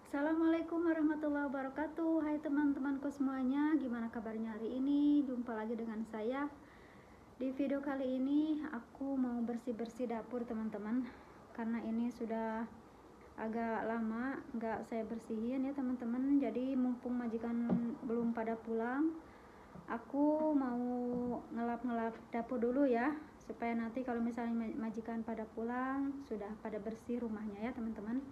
Assalamualaikum warahmatullahi wabarakatuh. Hai teman-temanku semuanya, gimana kabarnya hari ini? Jumpa lagi dengan saya. Di video kali ini aku mau bersih-bersih dapur teman-teman, karena ini sudah agak lama nggak saya bersihin ya teman-teman. Jadi mumpung majikan belum pada pulang, aku mau ngelap-ngelap dapur dulu ya, supaya nanti kalau misalnya majikan pada pulang sudah pada bersih rumahnya ya teman-teman.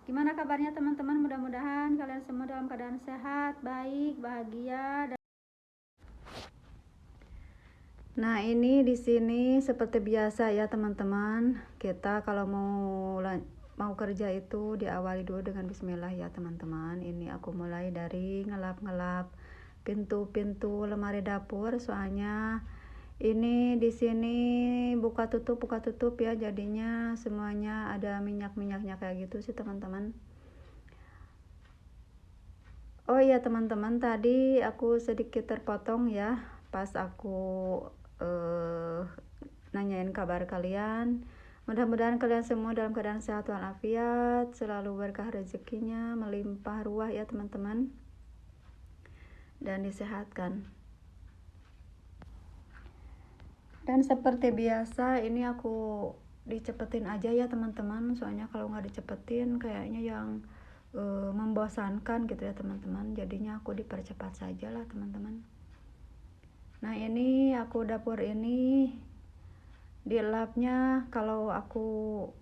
Gimana kabarnya teman-teman? Mudah-mudahan kalian semua dalam keadaan sehat, baik, bahagia. Nah, ini di sini seperti biasa ya teman-teman. Kita kalau mau kerja itu diawali dulu dengan bismillah ya teman-teman. Ini aku mulai dari ngelap-ngelap pintu-pintu lemari dapur, soalnya ini di sini buka tutup ya, jadinya semuanya ada minyak-minyaknya kayak gitu sih teman-teman. Oh iya teman-teman, tadi aku sedikit terpotong ya pas aku nanyain kabar kalian. Mudah-mudahan kalian semua dalam keadaan sehat walafiat, selalu berkah rezekinya, melimpah ruah ya teman-teman, dan disehatkan. Dan seperti biasa ini aku dicepetin aja ya teman-teman, soalnya kalau nggak dicepetin kayaknya yang membosankan gitu ya teman-teman, jadinya aku dipercepat saja lah teman-teman. Nah, ini aku dapur ini dilapnya kalau aku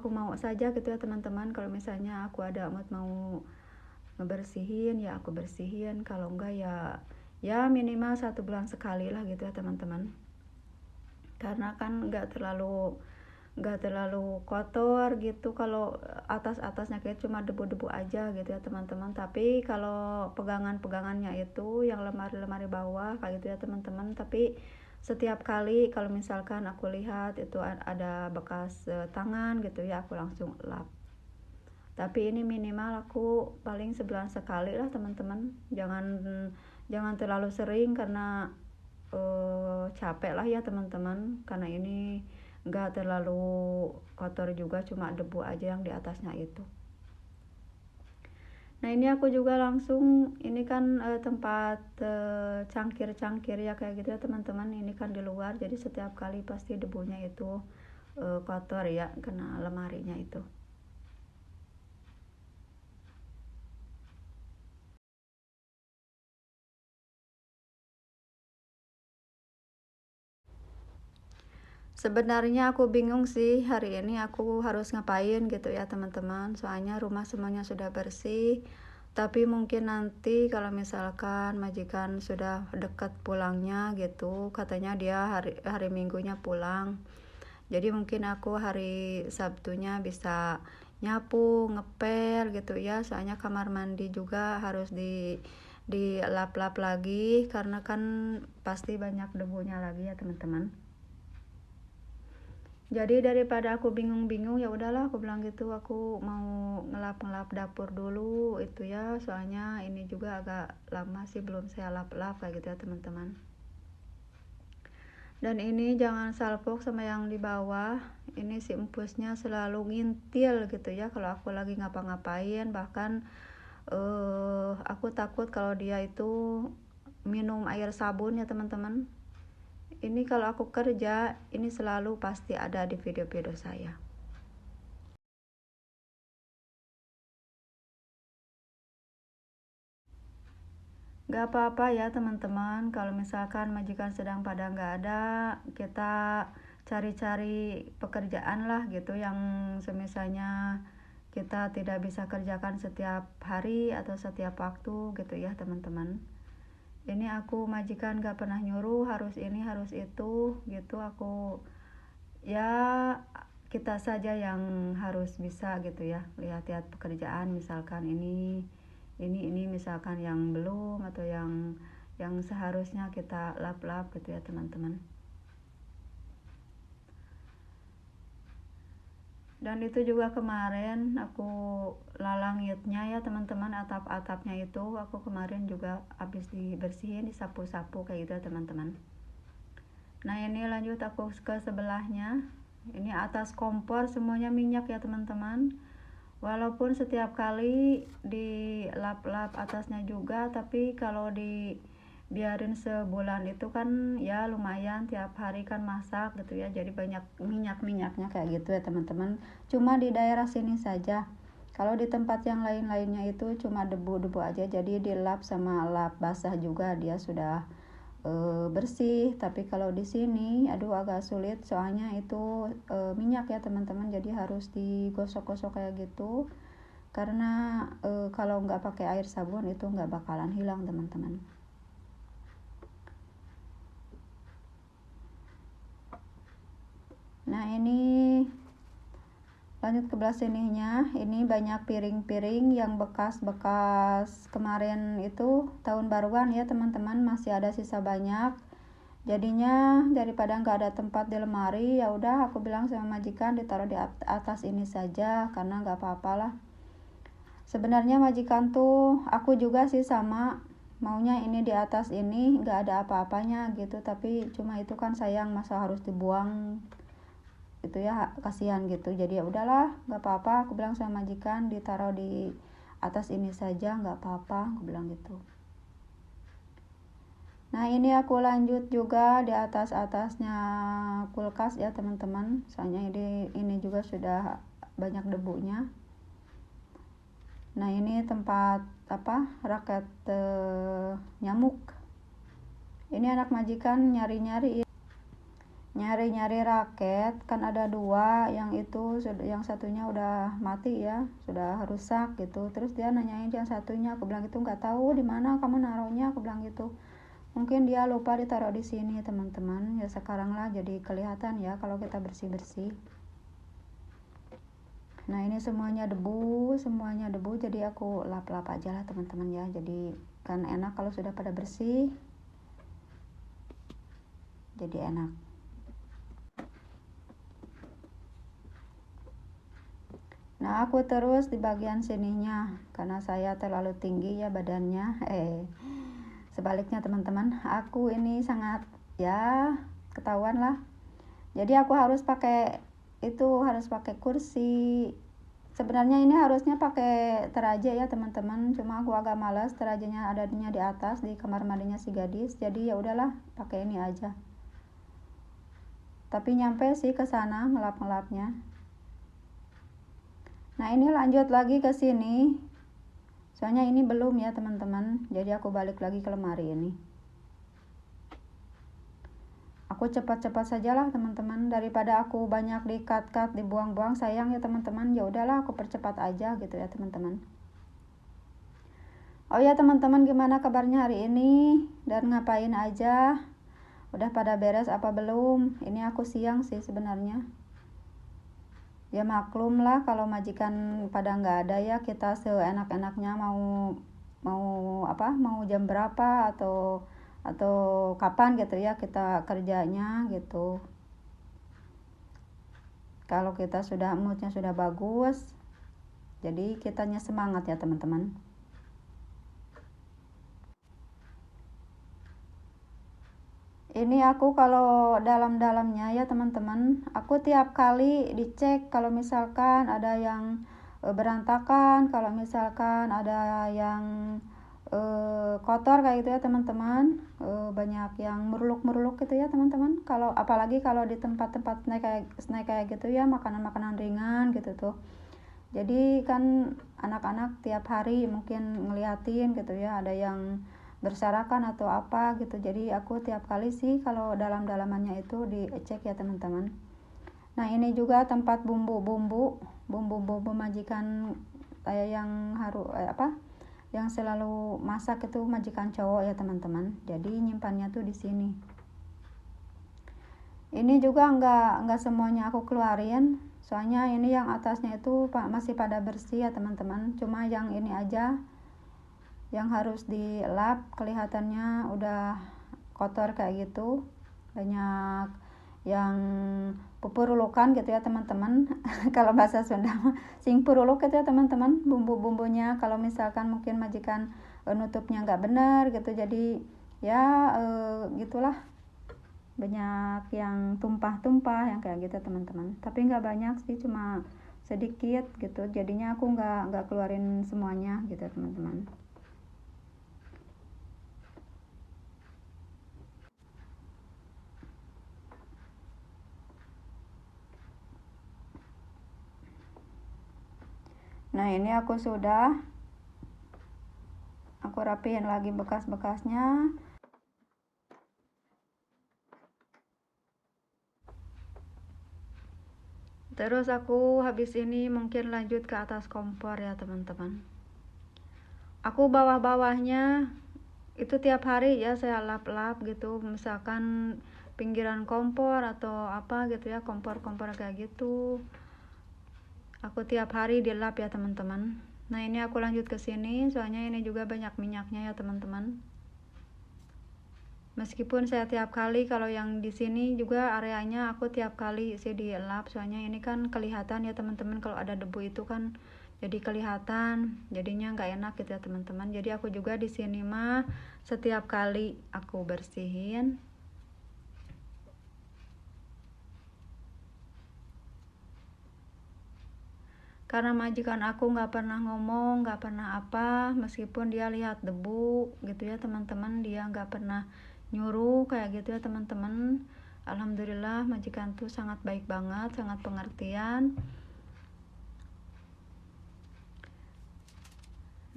mau saja gitu ya teman-teman. Kalau misalnya aku ada mood mau ngebersihin ya aku bersihin, kalau enggak ya minimal 1 bulan sekali lah gitu ya teman-teman, karena kan enggak terlalu kotor gitu. Kalau atasnya kayak cuma debu-debu aja gitu ya teman-teman, tapi kalau pegangannya itu yang lemari bawah kayak gitu ya teman-teman. Tapi setiap kali kalau misalkan aku lihat itu ada bekas tangan gitu ya, aku langsung lap. Tapi ini minimal aku paling sebulan sekali lah teman-teman. Jangan terlalu sering karena capek lah ya teman-teman, karena ini nggak terlalu kotor juga, cuma debu aja yang di atasnya itu. Nah, ini aku juga langsung, ini kan tempat cangkir ya kayak gitu ya teman-teman. Ini kan di luar, jadi setiap kali pasti debunya itu kotor ya, kena lemarinya itu. Sebenarnya aku bingung sih hari ini aku harus ngapain gitu ya teman-teman, soalnya rumah semuanya sudah bersih. Tapi mungkin nanti kalau misalkan majikan sudah dekat pulangnya gitu, katanya dia hari Minggunya pulang, jadi mungkin aku hari Sabtunya bisa nyapu, ngepel gitu ya, soalnya kamar mandi juga harus dilap-lap lagi karena kan pasti banyak debunya lagi ya teman-teman. Jadi daripada aku bingung-bingung, ya udahlah aku bilang gitu, aku mau ngelap-ngelap dapur dulu itu ya, soalnya ini juga agak lama sih belum saya lap-lap kayak gitu ya teman-teman. Dan ini jangan salpok sama yang di bawah, ini si empusnya selalu ngintil gitu ya kalau aku lagi ngapa-ngapain. Bahkan aku takut kalau dia itu minum air sabun ya teman-teman. Ini kalau aku kerja, ini selalu pasti ada di video-video saya. Gak apa-apa ya teman-teman, kalau misalkan majikan sedang pada nggak ada, kita cari-cari pekerjaan lah gitu yang semisalnya kita tidak bisa kerjakan setiap hari atau setiap waktu gitu ya teman-teman. Ini aku majikan gak pernah nyuruh harus ini harus itu gitu, aku ya kita saja yang harus bisa gitu ya, lihat-lihat pekerjaan, misalkan ini misalkan yang belum atau yang seharusnya kita lap-lap gitu ya teman-teman. Dan itu juga kemarin aku lalangitnya ya teman-teman, atap-atapnya itu aku kemarin juga habis dibersihin, disapu-sapu kayak gitu ya teman-teman. Nah, ini lanjut aku ke sebelahnya. Ini atas kompor semuanya minyak ya teman-teman. walaupun setiap kali dilap-lap atasnya juga, tapi kalau dibiarin sebulan itu kan ya lumayan, tiap hari kan masak gitu ya, jadi banyak minyak-minyaknya kayak gitu ya teman-teman. Cuma di daerah sini saja, kalau di tempat yang lain-lainnya itu cuma debu-debu aja, jadi dilap sama lap basah juga dia sudah bersih. Tapi kalau di sini aduh agak sulit, soalnya itu minyak ya teman-teman, jadi harus digosok-gosok kayak gitu, karena kalau nggak pakai air sabun itu nggak bakalan hilang teman-teman. Nah ini lanjut ke belah sininya, ini banyak piring-piring yang bekas-bekas kemarin itu tahun baruan ya teman-teman, masih ada sisa banyak. Jadinya daripada nggak ada tempat di lemari, ya udah aku bilang sama majikan ditaruh di atas ini saja, karena nggak apa-apalah. Sebenarnya majikan tuh aku juga sih sama maunya ini di atas ini nggak ada apa-apanya gitu, tapi cuma itu kan sayang, masa harus dibuang itu ya, kasihan gitu. Jadi ya udahlah, nggak apa-apa, aku bilang sama majikan ditaruh di atas ini saja, nggak apa-apa, aku bilang gitu. Nah ini aku lanjut juga di atasnya kulkas ya teman-teman, soalnya ini juga sudah banyak debunya. Nah ini tempat raket nyamuk. Ini anak majikan nyari-nyari raket, kan ada 2, yang satunya udah mati ya, sudah rusak gitu. Terus dia nanyain yang satunya, aku bilang gitu nggak tahu di mana kamu naruhnya, aku bilang gitu. Mungkin dia lupa ditaruh di sini teman-teman. Ya sekarang lah jadi kelihatan ya kalau kita bersih-bersih. Nah ini semuanya debu, jadi aku lap-lap aja lah teman-teman ya. Jadi kan enak kalau sudah pada bersih, jadi enak. Nah aku terus di bagian sininya, karena saya terlalu tinggi ya badannya. Sebaliknya teman-teman, aku ini sangat ya ketahuan lah. Jadi aku harus pakai kursi. Sebenarnya ini harusnya pakai teraja ya teman-teman, cuma aku agak malas, terajanya adanya di atas di kamar mandinya si gadis. Jadi ya udahlah, pakai ini aja. Tapi nyampe sih ke sana ngelap-ngelapnya. Nah ini lanjut lagi ke sini, soalnya ini belum ya teman-teman, jadi aku balik lagi ke lemari ini. Aku cepat-cepat sajalah teman-teman, daripada aku banyak di-cut dibuang-buang, sayang ya teman-teman. Ya udahlah, aku percepat aja gitu ya teman-teman. Oh ya teman-teman, gimana kabarnya hari ini dan ngapain aja? Udah pada beres apa belum? Ini aku siang sih sebenarnya. Ya maklum lah kalau majikan pada nggak ada ya, kita seenak-enaknya mau jam berapa atau kapan gitu ya kita kerjanya gitu. Kalau kita sudah moodnya sudah bagus, jadi kitanya semangat ya teman-teman. Ini aku kalau dalam-dalamnya ya teman-teman, aku tiap kali dicek kalau misalkan ada yang berantakan, kalau misalkan ada yang kotor kayak gitu ya teman-teman, banyak yang meruluk gitu ya teman-teman. Kalau apalagi kalau di tempat-tempat snack kayak gitu ya, makanan-makanan ringan gitu tuh. Jadi kan anak-anak tiap hari mungkin ngeliatin gitu ya, ada yang berserakan atau apa gitu. Jadi aku tiap kali sih kalau dalam-dalamannya itu dicek ya teman-teman. Nah ini juga tempat bumbu majikan saya yang yang selalu masak itu majikan cowok ya teman-teman. Jadi nyimpannya tuh di sini. Ini juga nggak semuanya aku keluarin, soalnya ini yang atasnya itu masih pada bersih ya teman-teman. Cuma yang ini aja yang harus dilap, kelihatannya udah kotor kayak gitu, banyak yang pupurulukan gitu ya teman-teman. Kalau bahasa Sunda sing puruluk gitu ya teman-teman, bumbu-bumbunya kalau misalkan mungkin majikan nutupnya nggak benar gitu, jadi ya gitulah, banyak yang tumpah-tumpah yang kayak gitu teman-teman. Tapi nggak banyak sih, cuma sedikit gitu, jadinya aku nggak keluarin semuanya gitu teman-teman. Nah ini aku rapiin lagi bekas-bekasnya. Terus aku habis ini mungkin lanjut ke atas kompor ya teman-teman. Aku bawah-bawahnya itu tiap hari ya saya lap-lap gitu, misalkan pinggiran kompor atau apa gitu ya, kompor-kompor kayak gitu. Aku tiap hari dilap ya teman-teman. Nah ini aku lanjut ke sini, soalnya ini juga banyak minyaknya ya teman-teman. Meskipun saya tiap kali, kalau yang di sini juga areanya aku tiap kali sih dilap, soalnya ini kan kelihatan ya teman-teman, kalau ada debu itu kan jadi kelihatan, jadinya nggak enak gitu ya teman-teman. Jadi aku juga di sini mah setiap kali aku bersihin. Karena majikan aku nggak pernah ngomong, nggak pernah apa, meskipun dia lihat debu gitu ya teman-teman, dia nggak pernah nyuruh kayak gitu ya teman-teman. Alhamdulillah majikan tuh sangat baik banget, sangat pengertian.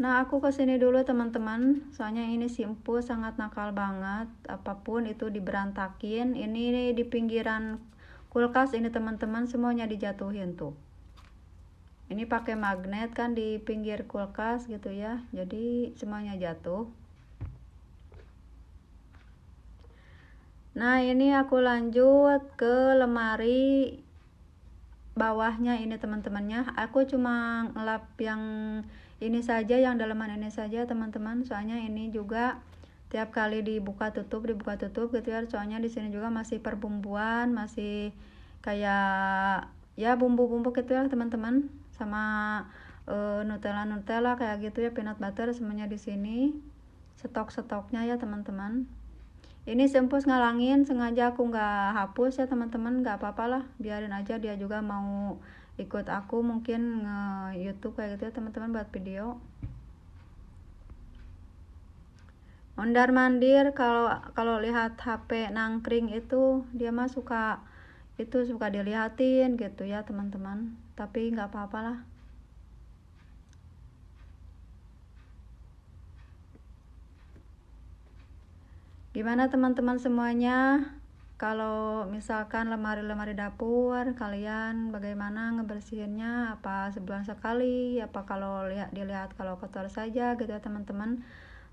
Nah aku kesini dulu teman-teman, soalnya ini si Empu sangat nakal banget, apapun itu diberantakin. Ini di pinggiran kulkas ini teman-teman, semuanya dijatuhin tuh. Ini pakai magnet kan di pinggir kulkas gitu ya, jadi semuanya jatuh. Nah ini aku lanjut ke lemari bawahnya ini teman-temannya. Aku cuma ngelap yang ini saja, yang dalaman ini saja teman-teman, soalnya ini juga tiap kali dibuka tutup gitu ya, soalnya di sini juga masih perbumbuan, masih kayak ya bumbu-bumbu gitu ya teman-teman, sama Nutella kayak gitu ya, peanut butter semuanya di sini, stok-stoknya ya teman-teman. Ini sempus ngalangin, sengaja aku nggak hapus ya teman-teman, nggak apa-apa lah, biarin aja, dia juga mau ikut aku mungkin nge-YouTube kayak gitu ya teman-teman, buat video. Mondar mandir kalau lihat HP nangkring itu, dia mah suka dilihatin gitu ya teman-teman, tapi nggak apa-apa lah. Gimana teman-teman semuanya, kalau misalkan lemari-lemari dapur kalian bagaimana ngebersihinnya? Apa sebulan sekali? Apa kalau dilihat kalau kotor saja gitu ya teman-teman?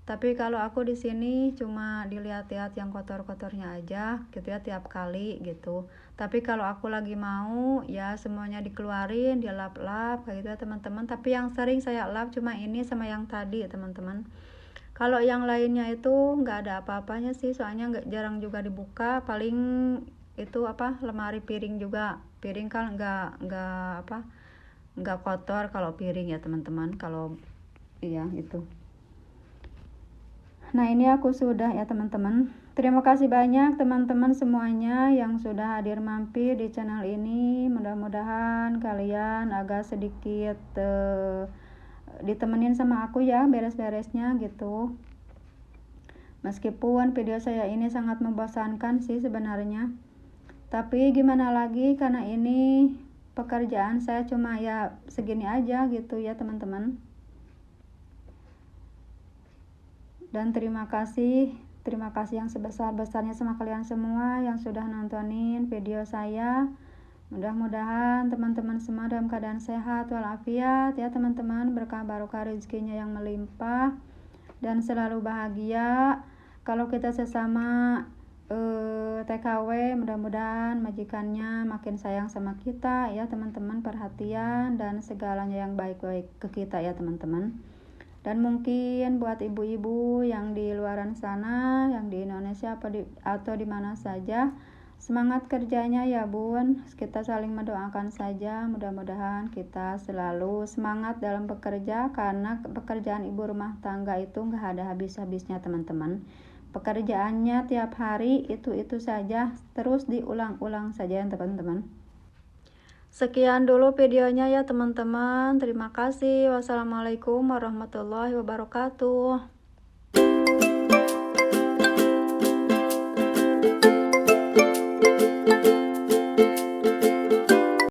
Tapi kalau aku di sini cuma dilihat-lihat yang kotor-kotornya aja gitu ya tiap kali gitu. Tapi kalau aku lagi mau ya semuanya dikeluarin, dilap-lap kayak gitu ya teman-teman. Tapi yang sering saya lap cuma ini sama yang tadi teman-teman. Kalau yang lainnya itu nggak ada apa-apanya sih, soalnya jarang juga dibuka. Paling itu apa, lemari piring juga, piring kan nggak kotor kalau piring ya teman-teman, kalau iya itu. Nah ini aku sudah ya teman-teman. Terima kasih banyak teman-teman semuanya yang sudah hadir mampir di channel ini. Mudah-mudahan kalian agak sedikit ditemenin sama aku ya beres-beresnya gitu. Meskipun video saya ini sangat membosankan sih sebenarnya, tapi gimana lagi, karena ini pekerjaan saya cuma ya segini aja gitu ya teman-teman. Dan terima kasih yang sebesar-besarnya sama kalian semua yang sudah nontonin video saya. Mudah-mudahan teman-teman semua dalam keadaan sehat walafiat ya teman-teman, berkah barokah rezekinya yang melimpah dan selalu bahagia. Kalau kita sesama TKW, mudah-mudahan majikannya makin sayang sama kita ya teman-teman, perhatian dan segalanya yang baik-baik ke kita ya teman-teman. Dan mungkin buat ibu-ibu yang di luaran sana, yang di Indonesia atau di mana saja, semangat kerjanya ya bun, kita saling mendoakan saja. Mudah-mudahan kita selalu semangat dalam bekerja, karena pekerjaan ibu rumah tangga itu nggak ada habis-habisnya teman-teman. Pekerjaannya tiap hari itu saja, terus diulang-ulang saja teman-teman. Sekian dulu videonya ya teman-teman. Terima kasih. Wassalamualaikum warahmatullahi wabarakatuh.